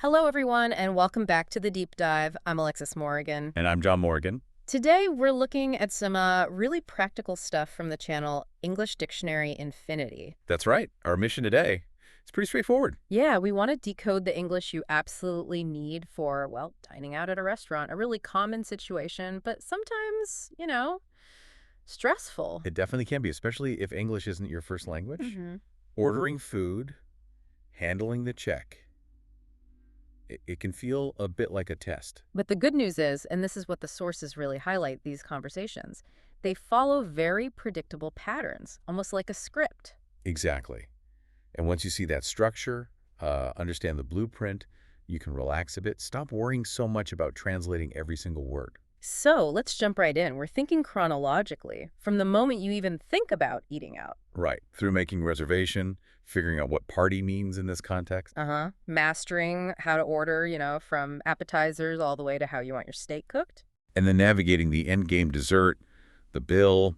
Hello, everyone, and welcome back to the Deep Dive. I'm Alexis Morgan. And I'm John Morgan. Today, we're looking at some really practical stuff from the channel English Dictionary Infinity. That's right. Our mission today is pretty straightforward. Yeah, we want to decode the English you absolutely need for, well, dining out at a restaurant. A really common situation, but sometimes, stressful. It definitely can be, especially if English isn't your first language. Mm-hmm. Ordering food, handling the check. It can feel a bit like a test. But the good news is, and this is what the sources really highlight these conversations, they follow very predictable patterns, almost like a script. Exactly. And once you see that structure, understand the blueprint, you can relax a bit. Stop worrying so much about translating every single word. So let's jump right in. We're thinking chronologically, from the moment you even think about eating out. Right. Through making reservation, figuring out what party means in this context. Uh-huh. Mastering how to order, from appetizers all the way to how you want your steak cooked. And then navigating the end game dessert, the bill,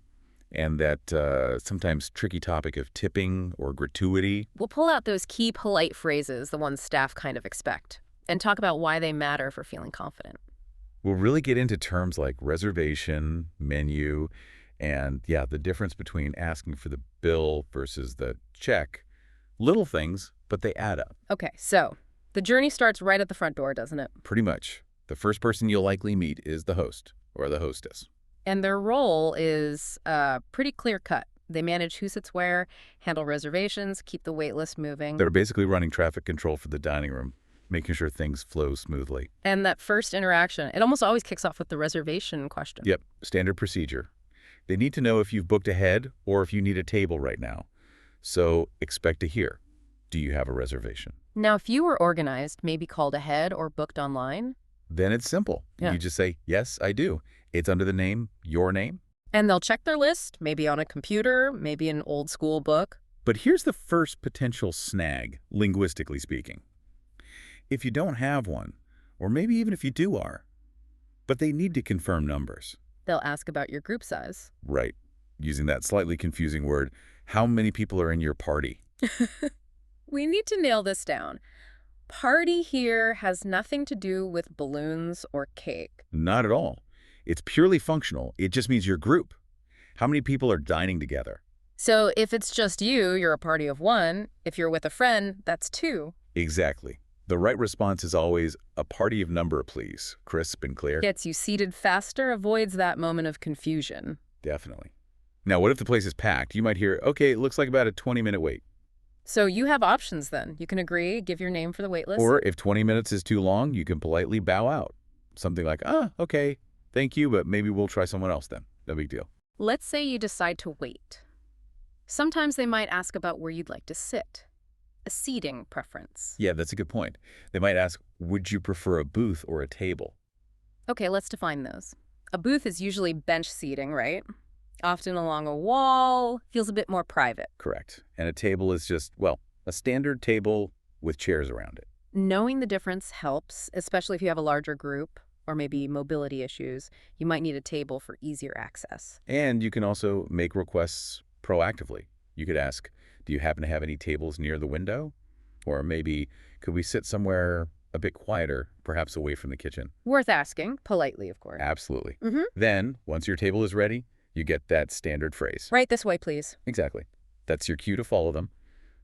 and that sometimes tricky topic of tipping or gratuity. We'll pull out those key polite phrases, the ones staff kind of expect, and talk about why they matter for feeling confident. We'll really get into terms like reservation, menu, and yeah, the difference between asking for the bill versus the check. Little things, but they add up. Okay, so the journey starts right at the front door, doesn't it? Pretty much. The first person you'll likely meet is the host or the hostess. And their role is pretty clear-cut. They manage who sits where, handle reservations, keep the wait list moving. They're basically running traffic control for the dining room, making sure things flow smoothly. And that first interaction, it almost always kicks off with the reservation question. Yep, standard procedure. They need to know if you've booked ahead or if you need a table right now. So expect to hear, do you have a reservation? Now, if you were organized, maybe called ahead or booked online. Then it's simple. Yeah. You just say, yes, I do. It's under the name, your name. And they'll check their list, maybe on a computer, maybe an old school book. But here's the first potential snag, linguistically speaking. If you don't have one, or maybe even if you are, but they need to confirm numbers. They'll ask about your group size. Right. Using that slightly confusing word, how many people are in your party? We need to nail this down. Party here has nothing to do with balloons or cake. Not at all. It's purely functional. It just means your group. How many people are dining together? So if it's just you, you're a party of one. If you're with a friend, that's two. Exactly. The right response is always a party of number, please. Crisp and clear. Gets you seated faster, avoids that moment of confusion. Definitely. Now, what if the place is packed? You might hear, okay, it looks like about a 20-minute wait. So you have options then. You can agree, give your name for the wait list. Or if 20 minutes is too long, you can politely bow out. Something like, okay, thank you, but maybe we'll try someone else then. No big deal. Let's say you decide to wait. Sometimes they might ask about where you'd like to sit. A seating preference. Yeah, that's a good point. They might ask, would you prefer a booth or a table? Okay, let's define those. A booth is usually bench seating, right? Often along a wall, feels a bit more private. Correct. And a table is just, well, a standard table with chairs around it. Knowing the difference helps, especially if you have a larger group or maybe mobility issues. You might need a table for easier access. And you can also make requests proactively. You could ask, do you happen to have any tables near the window? Or maybe, could we sit somewhere a bit quieter, perhaps away from the kitchen? Worth asking, politely, of course. Absolutely. Mm-hmm. Then, once your table is ready, you get that standard phrase. Right this way, please. Exactly. That's your cue to follow them.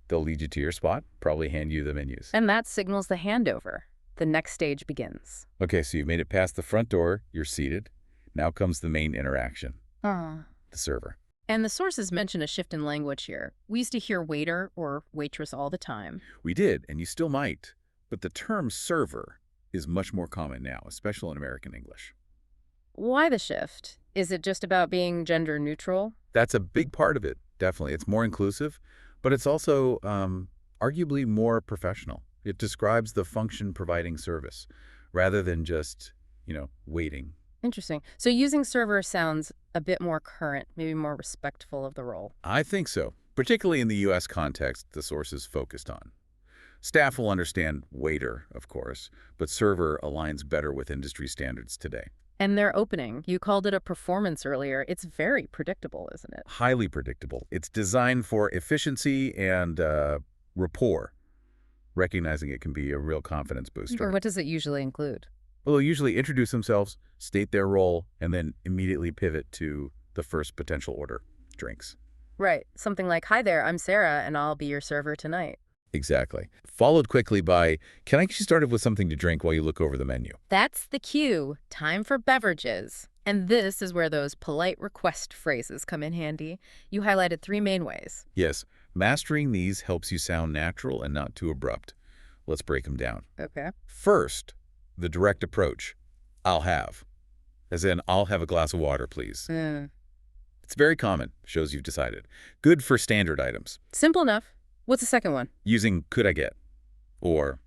They'll lead you to your spot, probably hand you the menus. And that signals the handover. The next stage begins. Okay, so you've made it past the front door, you're seated. Now comes the main interaction, the server. And the sources mention a shift in language here. We used to hear waiter or waitress all the time. We did, and you still might. But the term server is much more common now, especially in American English. Why the shift? Is it just about being gender neutral? That's a big part of it, definitely. It's more inclusive, but it's also arguably more professional. It describes the function providing service rather than just, waiting. Interesting. So using server sounds a bit more current, maybe more respectful of the role. I think so, particularly in the U.S. context the sources focused on. Staff will understand waiter, of course, but server aligns better with industry standards today. And their opening, you called it a performance earlier. It's very predictable, isn't it? Highly predictable. It's designed for efficiency and rapport. recognizing it can be a real confidence Or booster. what does it usually include? Well, they'll usually introduce themselves, state their role, and then immediately pivot to the first potential order, drinks. Right. Something like, "Hi there, I'm Sarah, and I'll be your server tonight." Exactly. Followed quickly by, can I get you started with something to drink while you look over the menu? That's the cue. Time for beverages. And this is where those polite request phrases come in handy. You highlighted 3 main ways. Yes, mastering these helps you sound natural and not too abrupt. Let's break them down. Okay. First, the direct approach. I'll have. As in, I'll have a glass of water, please. It's very common, shows you've decided. Good for standard items. Simple enough. What's the second one? Using could I get? Or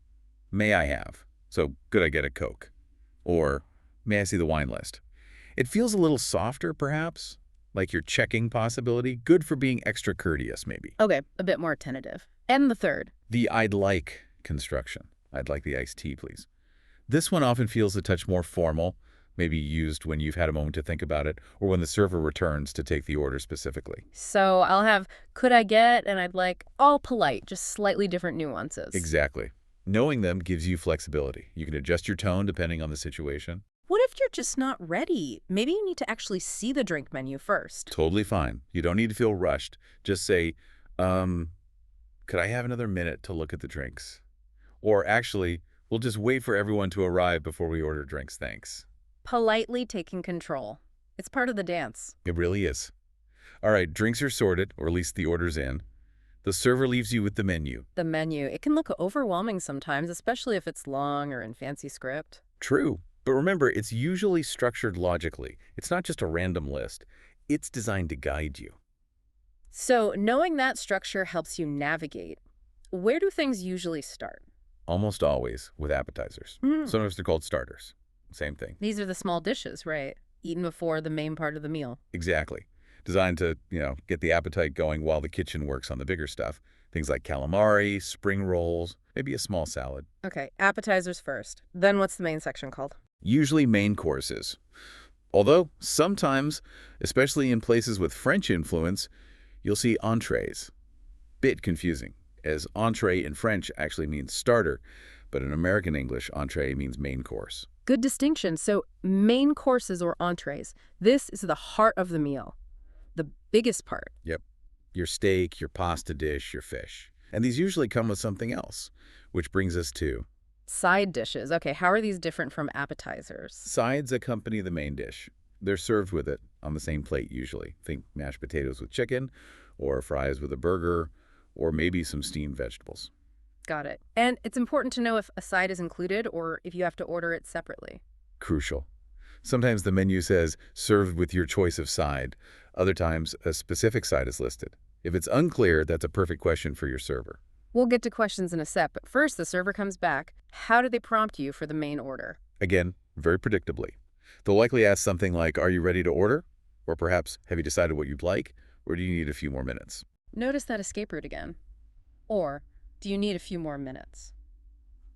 may I have? So could I get a Coke? Or may I see the wine list? It feels a little softer, perhaps, like you're checking possibility. Good for being extra courteous, maybe. Okay, a bit more tentative. And the third. The I'd like construction. I'd like the iced tea, please. This one often feels a touch more formal, maybe used when you've had a moment to think about it, or when the server returns to take the order specifically. So I'll have could I get and I'd like all polite, just slightly different nuances. Exactly. Knowing them gives you flexibility. You can adjust your tone depending on the situation. What if you're just not ready? Maybe you need to actually see the drink menu first. Totally fine. You don't need to feel rushed. Just say, could I have another minute to look at the drinks? Or actually, we'll just wait for everyone to arrive before we order drinks, thanks. Politely taking control. It's part of the dance. It really is. All right, drinks are sorted, or at least the order's in. The server leaves you with the menu. The menu, it can look overwhelming sometimes, especially if it's long or in fancy script. True. But remember, it's usually structured logically. It's not just a random list. It's designed to guide you. So knowing that structure helps you navigate. Where do things usually start? Almost always with appetizers. Sometimes they're called starters. Same thing. These are the small dishes, right? Eaten before the main part of the meal. Exactly. Designed to, get the appetite going while the kitchen works on the bigger stuff. Things like calamari, spring rolls, maybe a small salad. Okay, appetizers first. Then what's the main section called? Usually main courses. Although sometimes, especially in places with French influence, you'll see entrees. Bit confusing, as entree in French actually means starter, but in American English, entree means main course. Good distinction. So main courses or entrees. This is the heart of the meal. The biggest part. Yep. Your steak, your pasta dish, your fish. And these usually come with something else, which brings us to Side dishes. Okay, how are these different from appetizers? sides accompany the main dish. They're served with it on the same plate usually. Think mashed potatoes with chicken, or fries with a burger, or maybe some steamed vegetables. Got it. And it's important to know if a side is included or if you have to order it separately. Crucial. Sometimes the menu says served with your choice of side. Other times, a specific side is listed. If it's unclear, that's a perfect question for your server. We'll get to questions in a sec, but first the server comes back. How do they prompt you for the main order? Again, very predictably. They'll likely ask something like, are you ready to order? Or perhaps, have you decided what you'd like? Or do you need a few more minutes? Notice that escape route again. Or, do you need a few more minutes?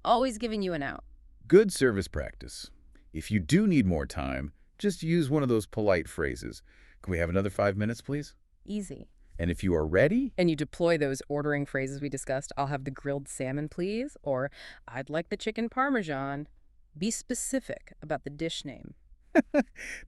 Always giving you an out. Good service practice. If you do need more time, just use one of those polite phrases. Can we have another 5 minutes, please? Easy. And if you are ready, And you deploy those ordering phrases we discussed. I'll have the grilled salmon, please. Or, I'd like the chicken parmesan. Be specific about the dish name.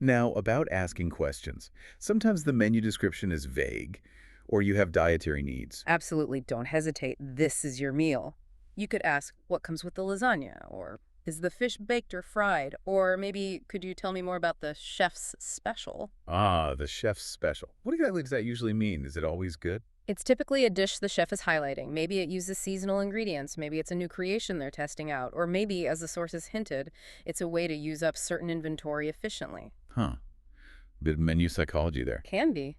now about asking questions. Sometimes the menu description is vague, or you have dietary needs. Absolutely don't hesitate. This is your meal. You could ask, what comes with the lasagna? Or, is the fish baked or fried? Or maybe, could you tell me more about the chef's special? Ah, the chef's special. What exactly does that usually mean? Is it always good? It's typically a dish the chef is highlighting. Maybe it uses seasonal ingredients. Maybe it's a new creation they're testing out. Or maybe, as the sources hinted, it's a way to use up certain inventory efficiently. Huh. Bit of menu psychology there. Can be.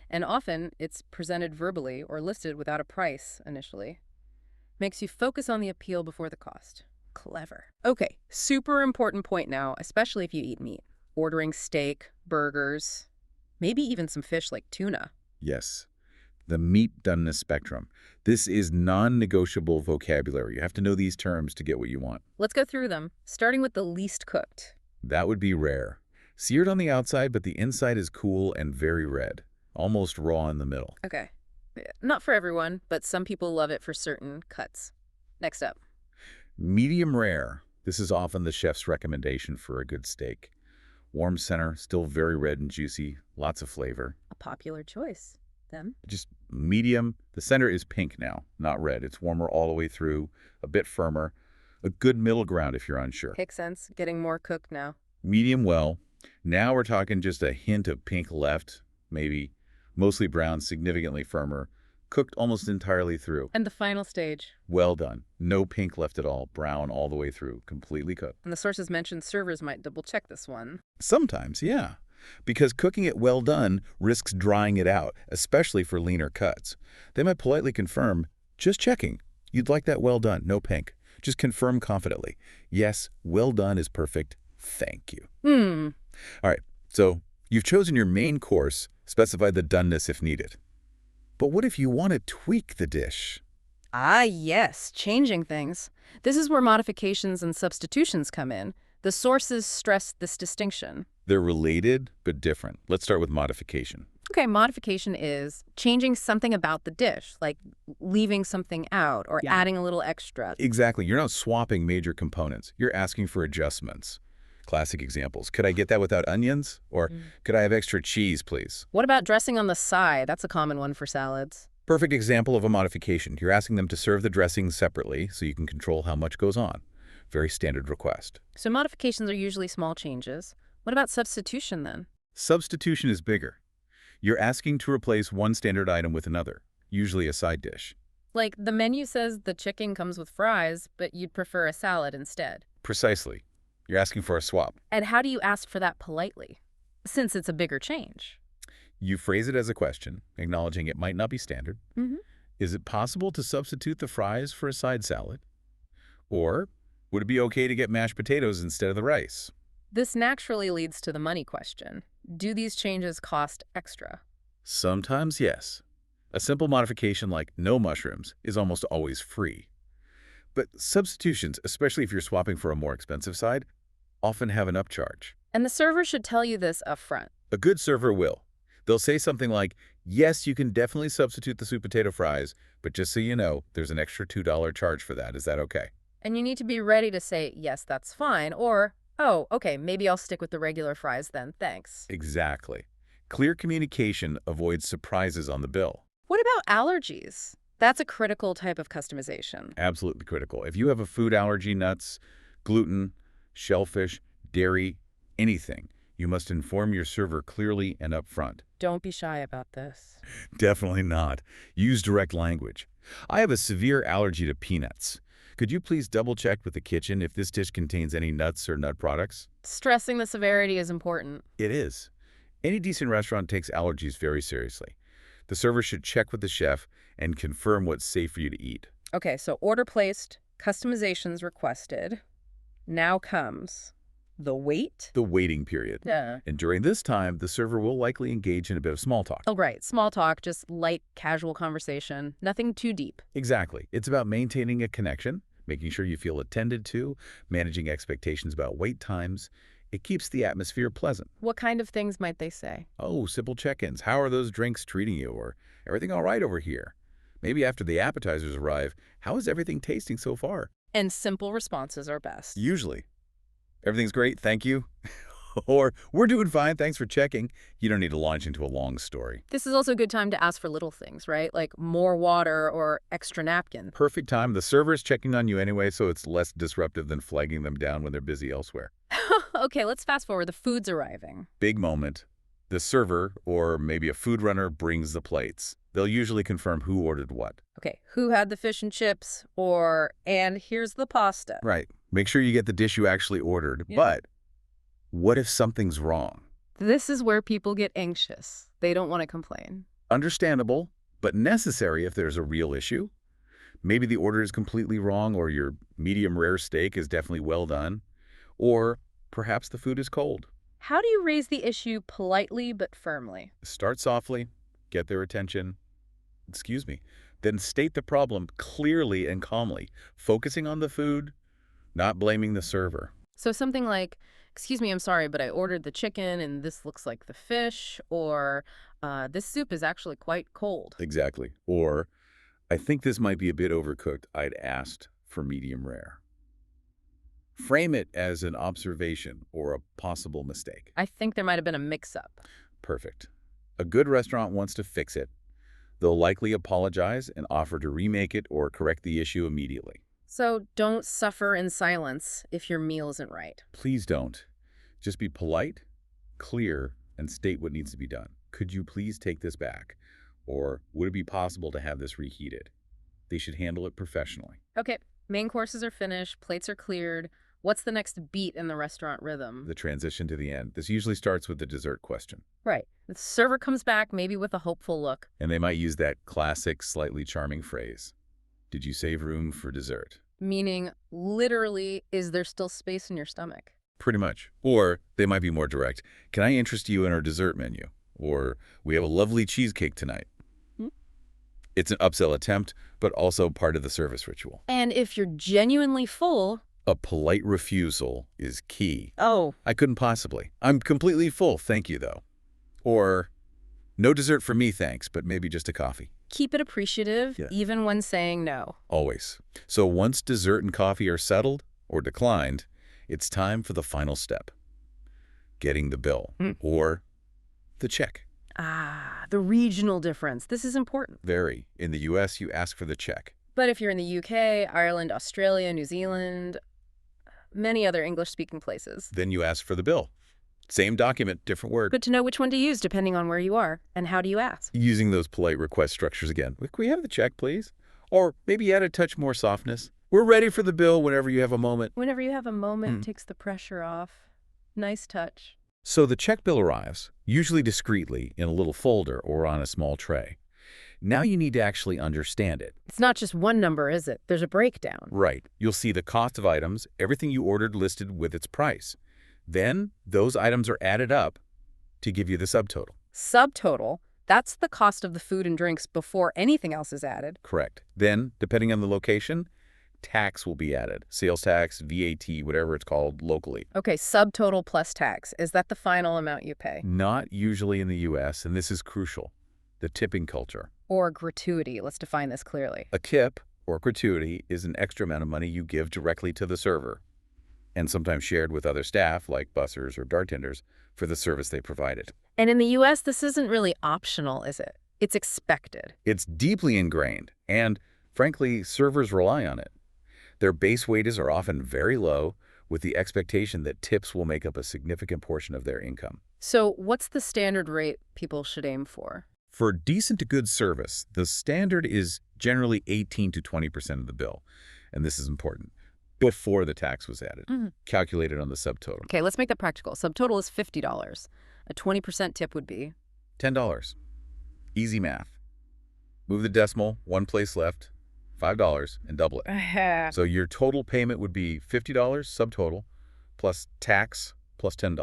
And often, it's presented verbally or listed without a price initially. Makes you focus on the appeal before the cost. Clever. Okay, super important point now, especially if you eat meat. Ordering steak, burgers, maybe even some fish like tuna. Yes. The meat doneness spectrum. This is non-negotiable vocabulary. You have to know these terms to get what you want. Let's go through them, starting with the least cooked. That would be rare. Seared on the outside, but the inside is cool and very red. Almost raw in the middle. Okay. Not for everyone, but some people love it for certain cuts. Next up. Medium rare. This is often the chef's recommendation for a good steak. Warm center, still very red and juicy, lots of flavor. A popular choice, then. Just medium. The center is pink now, not red. It's warmer all the way through, a bit firmer. A good middle ground if you're unsure. Makes sense. Getting more cooked now. Medium well. Now we're talking just a hint of pink left, maybe. Mostly brown, significantly firmer. Cooked almost entirely through. And the final stage. Well done. No pink left at all. Brown all the way through. Completely cooked. And the sources mentioned servers might double-check this one. Sometimes, yeah. Because cooking it well done risks drying it out, especially for leaner cuts. They might politely confirm, just checking. You'd like that well done, no pink. Just confirm confidently. Yes, well done is perfect. Thank you. All right, so you've chosen your main course, specified the doneness if needed. But what if you want to tweak the dish? Ah, yes, changing things. This is where modifications and substitutions come in. The sources stress this distinction. They're related, but different. Let's start with modification. Okay, modification is changing something about the dish, like leaving something out or adding a little extra. Exactly. You're not swapping major components. You're asking for adjustments. Classic examples. Could I get that without onions? Or could I have extra cheese, please? What about dressing on the side? That's a common one for salads. Perfect example of a modification. You're asking them to serve the dressing separately so you can control how much goes on. Very standard request. So modifications are usually small changes. What about substitution then? Substitution is bigger. You're asking to replace one standard item with another, usually a side dish. Like the menu says the chicken comes with fries, but you'd prefer a salad instead. Precisely. You're asking for a swap. And how do you ask for that politely, since it's a bigger change? You phrase it as a question, acknowledging it might not be standard. Is it possible to substitute the fries for a side salad? Or would it be okay to get mashed potatoes instead of the rice? This naturally leads to the money question. Do these changes cost extra? Sometimes, yes. A simple modification like no mushrooms is almost always free. But substitutions, especially if you're swapping for a more expensive side, often have an upcharge. And the server should tell you this up front. A good server will. They'll say something like, yes, you can definitely substitute the sweet potato fries, but just so you know, there's an extra $2 charge for that. Is that okay? And you need to be ready to say, yes, that's fine, or, oh, okay, maybe I'll stick with the regular fries then, thanks. Exactly. Clear communication avoids surprises on the bill. What about allergies? That's a critical type of customization. Absolutely critical. If you have a food allergy, nuts, gluten, shellfish, dairy, anything, you must inform your server clearly and upfront. Don't be shy about this. Definitely not. Use direct language. I have a severe allergy to peanuts. Could you please double-check with the kitchen if this dish contains any nuts or nut products? Stressing the severity is important. It is. Any decent restaurant takes allergies very seriously. The server should check with the chef and confirm what's safe for you to eat. Okay, so order placed, customizations requested. Now comes the wait. The waiting period. Yeah. And during this time, the server will likely engage in a bit of small talk. Oh, right. Small talk, just light, casual conversation. Nothing too deep. Exactly. It's about maintaining a connection, making sure you feel attended to, managing expectations about wait times. It keeps the atmosphere pleasant. What kind of things might they say? Oh, simple check-ins. How are those drinks treating you? Or everything all right over here? Maybe after the appetizers arrive, how is everything tasting so far? And simple responses are best. Usually. Everything's great, thank you. Or, we're doing fine, thanks for checking. You don't need to launch into a long story. This is also a good time to ask for little things, right? Like more water or extra napkin. Perfect time. The server's checking on you anyway, so it's less disruptive than flagging them down when they're busy elsewhere. Okay, let's fast forward. The food's arriving. Big moment. The server, or maybe a food runner, brings the plates. They'll usually confirm who ordered what. Okay, who had the fish and chips? Or, and here's the pasta. Right. Make sure you get the dish you actually ordered. Yeah. But what if something's wrong? This is where people get anxious. They don't want to complain. Understandable, but necessary if there's a real issue. Maybe the order is completely wrong, or your medium rare steak is definitely well done. Or perhaps the food is cold. How do you raise the issue politely but firmly? Start softly, get their attention. Excuse me. Then state the problem clearly and calmly, focusing on the food, not blaming the server. So something like, excuse me, I'm sorry, but I ordered the chicken and this looks like the fish, or this soup is actually quite cold. Exactly. Or, I think this might be a bit overcooked. I'd asked for medium rare. Frame it as an observation or a possible mistake. I think there might have been a mix-up. Perfect. A good restaurant wants to fix it. They'll likely apologize and offer to remake it or correct the issue immediately. So don't suffer in silence if your meal isn't right. Please don't. Just be polite, clear, and state what needs to be done. Could you please take this back? Or would it be possible to have this reheated? They should handle it professionally. Okay, main courses are finished, plates are cleared. What's the next beat in the restaurant rhythm? The transition to the end. This usually starts with the dessert question. Right. The server comes back, maybe with a hopeful look. And they might use that classic, slightly charming phrase. Did you save room for dessert? Meaning, literally, is there still space in your stomach? Pretty much. Or they might be more direct. Can I interest you in our dessert menu? Or we have a lovely cheesecake tonight. It's an upsell attempt, but also part of the service ritual. And if you're genuinely full... A polite refusal is key. Oh. I couldn't possibly. I'm completely full, thank you, though. Or, no dessert for me, thanks, but maybe just a coffee. Keep it appreciative, even when saying no. Always. So once dessert and coffee are settled or declined, it's time for the final step. Getting the bill. Or the check. Ah, the regional difference. This is important. Very. In the U.S., you ask for the check. But if you're in the U.K., Ireland, Australia, New Zealand, many other English-speaking places, then you ask for the bill. Same document, different word. Good to know which one to use depending on where you are. And how do you ask? Using those polite request structures again. Can we have the check, please? Or maybe add a touch more softness. We're ready for the bill whenever you have a moment. Whenever you have a moment, takes the pressure off. Nice touch. So the check bill arrives, usually discreetly, in a little folder or on a small tray. Now you need to actually understand it. It's not just one number, is it? There's a breakdown. Right. You'll see the cost of items, everything you ordered listed with its price. Then those items are added up to give you the subtotal. Subtotal? That's the cost of the food and drinks before anything else is added. Correct. Then, depending on the location, tax will be added. Sales tax, VAT, whatever it's called locally. Okay, subtotal plus tax. Is that the final amount you pay? Not usually in the U.S., and this is crucial. The tipping culture. Or gratuity. Let's define this clearly. A tip, or gratuity, is an extra amount of money you give directly to the server, and sometimes shared with other staff, like bussers or bartenders, for the service they provided. And in the U.S., this isn't really optional, is it? It's expected. It's deeply ingrained, and frankly, servers rely on it. Their base wages are often very low, with the expectation that tips will make up a significant portion of their income. So what's the standard rate people should aim for? For decent to good service, the standard is generally 18 to 20% of the bill, and this is important, before the tax was added, calculated on the subtotal. Okay, let's make that practical. Subtotal is $50. A 20% tip would be? $10. Easy math. Move the decimal, one place left, $5, and double it. So your total payment would be $50 subtotal, plus tax, plus $10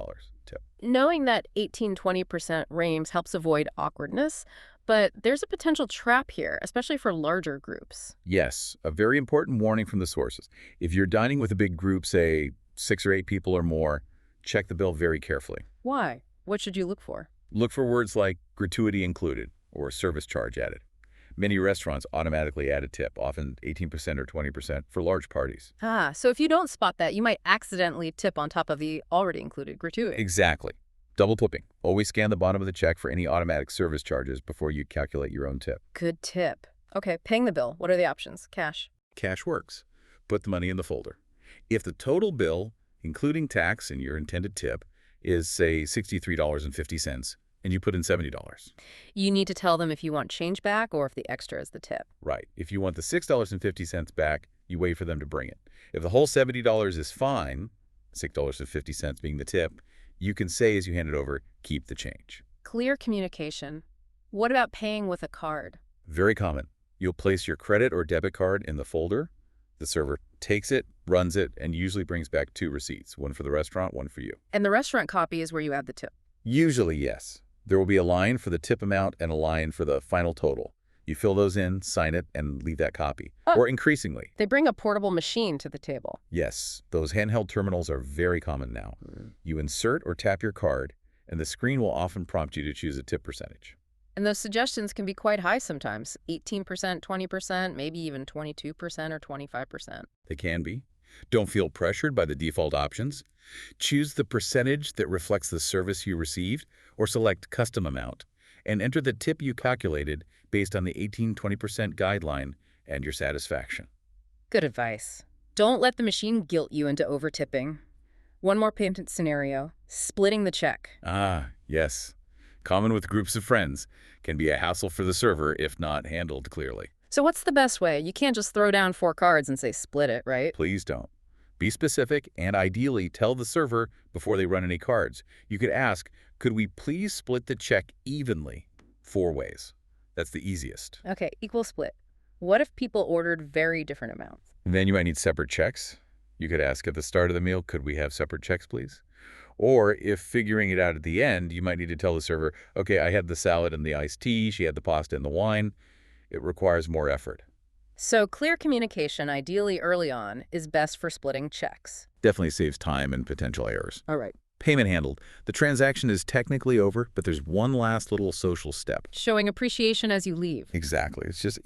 tip. Knowing that 18-20% range helps avoid awkwardness, but there's a potential trap here, especially for larger groups. Yes, a very important warning from the sources. If you're dining with a big group, say 6 or 8 people or more, check the bill very carefully. Why? What should you look for? Look for words like gratuity included or service charge added. Many restaurants automatically add a tip, often 18% or 20% for large parties. Ah, so if you don't spot that, you might accidentally tip on top of the already included gratuity. Exactly. Double tipping. Always scan the bottom of the check for any automatic service charges before you calculate your own tip. Good tip. Okay, paying the bill. What are the options? Cash. Cash works. Put the money in the folder. If the total bill, including tax and your intended tip, is, say, $63.50, and you put in $70. You need to tell them if you want change back or if the extra is the tip. Right. If you want the $6.50 back, you wait for them to bring it. If the whole $70 is fine, $6.50 being the tip, you can say as you hand it over, keep the change. Clear communication. What about paying with a card? Very common. You'll place your credit or debit card in the folder. The server takes it, runs it, and usually brings back 2 receipts, one for the restaurant, one for you. And the restaurant copy is where you add the tip? Usually, yes. There will be a line for the tip amount and a line for the final total. You fill those in, sign it, and leave that copy. Or increasingly. They bring a portable machine to the table. Yes, those handheld terminals are very common now. You insert or tap your card, and the screen will often prompt you to choose a tip percentage. And those suggestions can be quite high sometimes, 18%, 20%, maybe even 22% or 25%. They can be. Don't feel pressured by the default options. Choose the percentage that reflects the service you received or select custom amount and enter the tip you calculated based on the 18-20% guideline and your satisfaction. Good advice. Don't let the machine guilt you into over-tipping. One more payment scenario, splitting the check. Ah, yes. Common with groups of friends. Can be a hassle for the server if not handled clearly. So what's the best way? You can't just throw down 4 cards and say split it, right? Please don't. Be specific and ideally tell the server before they run any cards. You could ask, could we please split the check evenly? 4 ways. That's the easiest. Okay, equal split. What if people ordered very different amounts? Then you might need separate checks. You could ask at the start of the meal, could we have separate checks, please? Or if figuring it out at the end, you might need to tell the server, okay, I had the salad and the iced tea, she had the pasta and the wine. It requires more effort. So clear communication, ideally early on, is best for splitting checks. Definitely saves time and potential errors. All right. Payment handled. The transaction is technically over, but there's one last little social step. Showing appreciation as you leave. Exactly. It's just,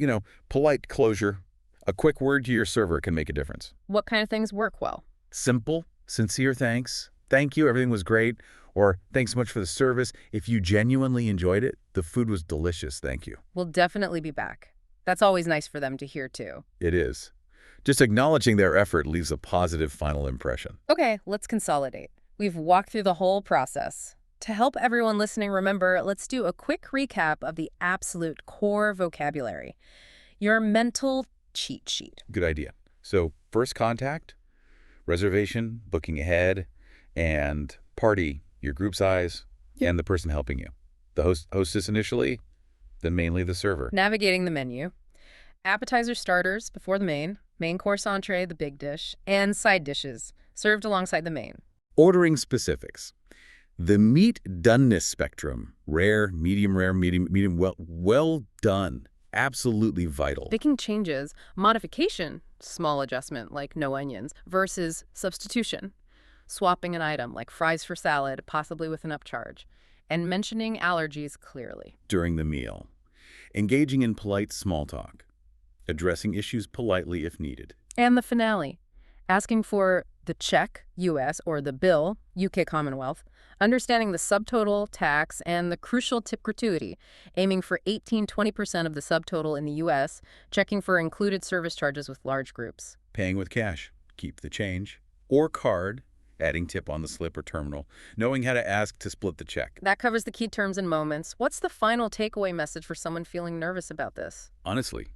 polite closure. A quick word to your server can make a difference. What kind of things work well? Simple, sincere thanks. Thank you, everything was great. Or thanks so much for the service. If you genuinely enjoyed it, the food was delicious, thank you. We'll definitely be back. That's always nice for them to hear, too. It is. Just acknowledging their effort leaves a positive final impression. Okay, let's consolidate. We've walked through the whole process. To help everyone listening remember, let's do a quick recap of the absolute core vocabulary. Your mental cheat sheet. Good idea. So first contact, reservation, booking ahead, and party, your group size, and the person helping you. The hostess initially, then mainly the server. Navigating the menu. Appetizer starters before the main course entree, the big dish, and side dishes served alongside the main. Ordering specifics. The meat doneness spectrum, rare, medium, well done, absolutely vital. Picking changes, modification, small adjustment like no onions, versus substitution. Swapping an item like fries for salad, possibly with an upcharge, and mentioning allergies clearly. During the meal. Engaging in polite small talk. Addressing issues politely if needed. And the finale. Asking for the check, U.S., or the bill, UK Commonwealth, understanding the subtotal, tax, and the crucial tip gratuity, aiming for 18-20% of the subtotal in the U.S., checking for included service charges with large groups. Paying with cash, keep the change, or card, adding tip on the slip or terminal, knowing how to ask to split the check. That covers the key terms and moments. What's the final takeaway message for someone feeling nervous about this? Honestly,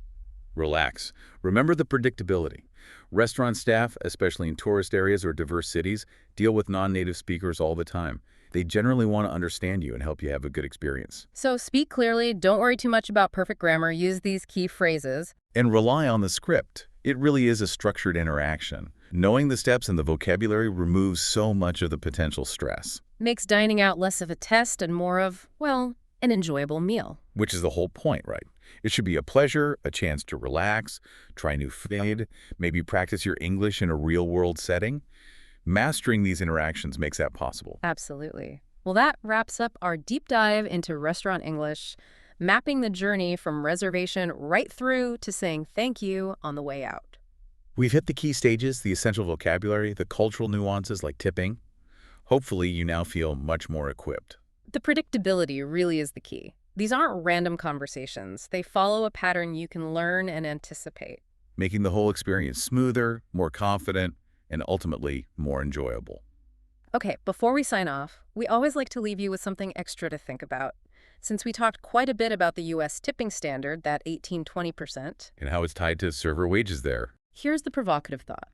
relax. Remember the predictability. Restaurant staff, especially in tourist areas or diverse cities, deal with non-native speakers all the time. They generally want to understand you and help you have a good experience. So speak clearly, don't worry too much about perfect grammar, use these key phrases. And rely on the script. It really is a structured interaction. Knowing the steps and the vocabulary removes so much of the potential stress. Makes dining out less of a test and more of, well, an enjoyable meal. Which is the whole point, right? It should be a pleasure, a chance to relax, try new food, maybe practice your English in a real-world setting. Mastering these interactions makes that possible. Absolutely. Well, that wraps up our deep dive into restaurant English, mapping the journey from reservation right through to saying thank you on the way out. We've hit the key stages, the essential vocabulary, the cultural nuances like tipping. Hopefully, you now feel much more equipped. The predictability really is the key. These aren't random conversations. They follow a pattern you can learn and anticipate. Making the whole experience smoother, more confident, and ultimately more enjoyable. Okay, before we sign off, we always like to leave you with something extra to think about. Since we talked quite a bit about the U.S. tipping standard, that 18-20%, And how it's tied to server wages there. here's the provocative thought.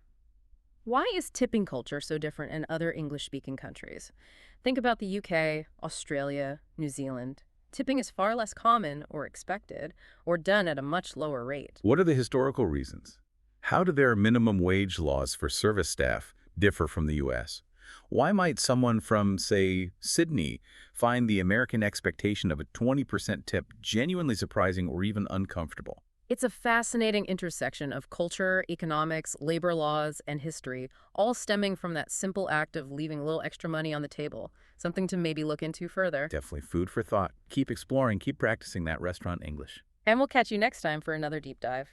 Why is tipping culture so different in other English-speaking countries? Think about the UK, Australia, New Zealand. Tipping is far less common or expected, or done at a much lower rate. What are the historical reasons? How do their minimum wage laws for service staff differ from the U.S.? Why might someone from, say, Sydney find the American expectation of a 20% tip genuinely surprising or even uncomfortable? It's a fascinating intersection of culture, economics, labor laws, and history, all stemming from that simple act of leaving a little extra money on the table. Something to maybe look into further. Definitely food for thought. Keep exploring, keep practicing that restaurant English. And we'll catch you next time for another deep dive.